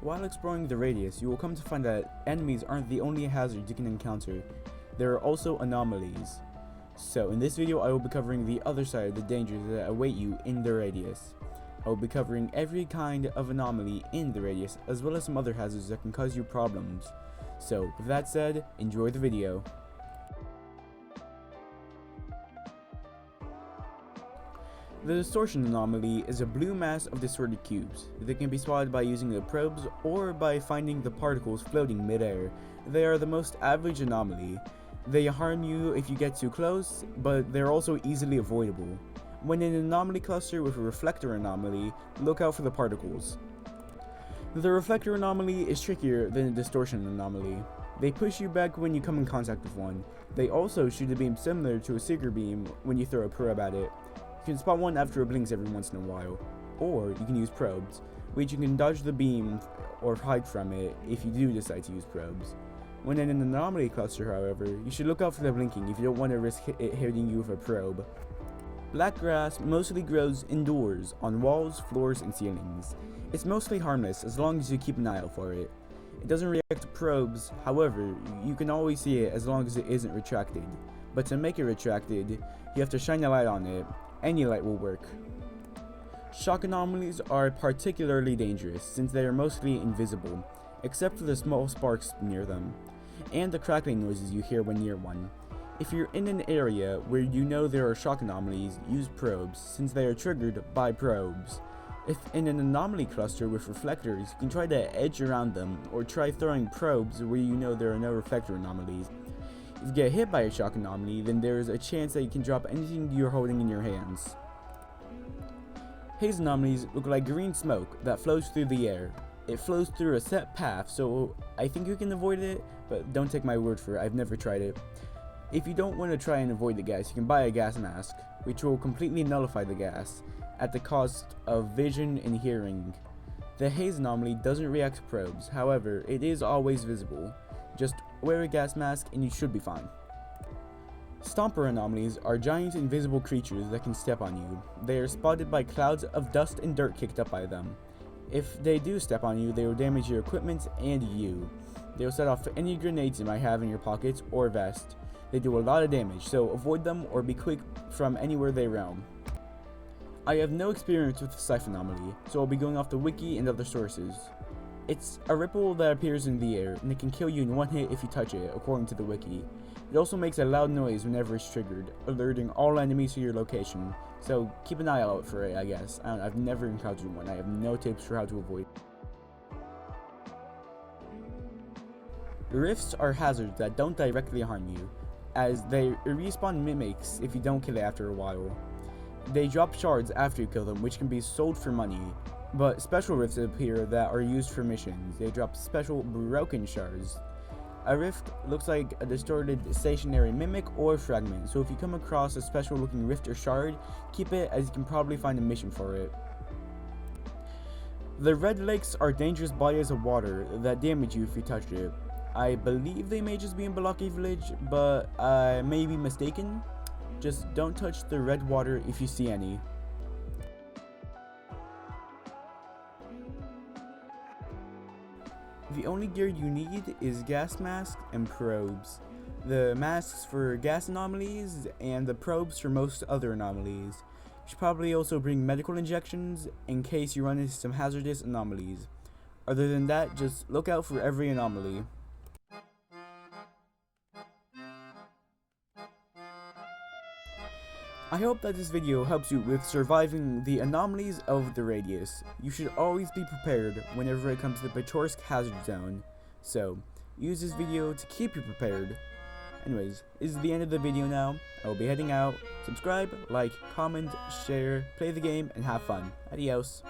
While exploring the radius, you will come to find that enemies aren't the only hazards you can encounter. There are also anomalies. So in this video I will be covering the other side of the dangers that await you in the radius. I will be covering every kind of anomaly in the radius, as well as some other hazards that can cause you problems. So with that said, enjoy the video. The distortion anomaly is a blue mass of distorted cubes. They can be spotted by using the probes or by finding the particles floating mid-air. They are the most average anomaly. They harm you if you get too close, but they're also easily avoidable. When in an anomaly cluster with a reflector anomaly, look out for the particles. The reflector anomaly is trickier than a distortion anomaly. They push you back when you come in contact with one. They also shoot a beam similar to a seeker beam when you throw a probe at it. You can spot one after it blinks every once in a while, or you can use probes, which you can dodge the beam or hide from it if you do decide to use probes. When in an anomaly cluster, however, you should look out for the blinking if you don't want to risk it hitting you with a probe. Black grass mostly grows indoors, on walls, floors, and ceilings. It's mostly harmless as long as you keep an eye out for it. It doesn't react to probes, however, you can always see it as long as it isn't retracted. But to make it retracted, you have to shine a light on it. Any light will work. Shock anomalies are particularly dangerous since they are mostly invisible, except for the small sparks near them, and the crackling noises you hear when near one. If you're in an area where you know there are shock anomalies, use probes, since they are triggered by probes. If in an anomaly cluster with reflectors, you can try to edge around them, or try throwing probes where you know there are no reflector anomalies. If you get hit by a shock anomaly, then there is a chance that you can drop anything you're holding in your hands. Haze anomalies look like green smoke that flows through the air. It flows through a set path, so I think you can avoid it, but don't take my word for it, I've never tried it. If you don't want to try and avoid the gas, you can buy a gas mask, which will completely nullify the gas, at the cost of vision and hearing. The haze anomaly doesn't react to probes, however, it is always visible. Just wear a gas mask and you should be fine. Stomper anomalies are giant invisible creatures that can step on you. They are spotted by clouds of dust and dirt kicked up by them. If they do step on you, they will damage your equipment and you. They will set off any grenades you might have in your pockets or vest. They do a lot of damage, so avoid them or be quick from anywhere they roam. I have no experience with the Siphon anomaly, so I'll be going off the wiki and other sources. It's a ripple that appears in the air, and it can kill you in one hit if you touch it, according to the wiki. It also makes a loud noise whenever it's triggered, alerting all enemies to your location, so keep an eye out for it, I guess. I've never encountered one, I have no tips for how to avoid it. Rifts are hazards that don't directly harm you, as they respawn mimics if you don't kill it after a while. They drop shards after you kill them, which can be sold for money. But special rifts appear that are used for missions. They drop special broken shards. A rift looks like a distorted stationary mimic or fragment, so if you come across a special looking rift or shard, keep it, as you can probably find a mission for it. The red lakes are dangerous bodies of water that damage you if you touch it. I believe they may just be in Balaki village, but I may be mistaken. Just don't touch the red water if you see any. The only gear you need is gas masks and probes. The masks for gas anomalies and the probes for most other anomalies. You should probably also bring medical injections in case you run into some hazardous anomalies. Other than that, just look out for every anomaly. I hope that this video helps you with surviving the anomalies of the radius. You should always be prepared whenever it comes to the Pechorsk hazard zone. So, use this video to keep you prepared. Anyways, this is the end of the video now. I will be heading out. Subscribe, like, comment, share, play the game, and have fun. Adios.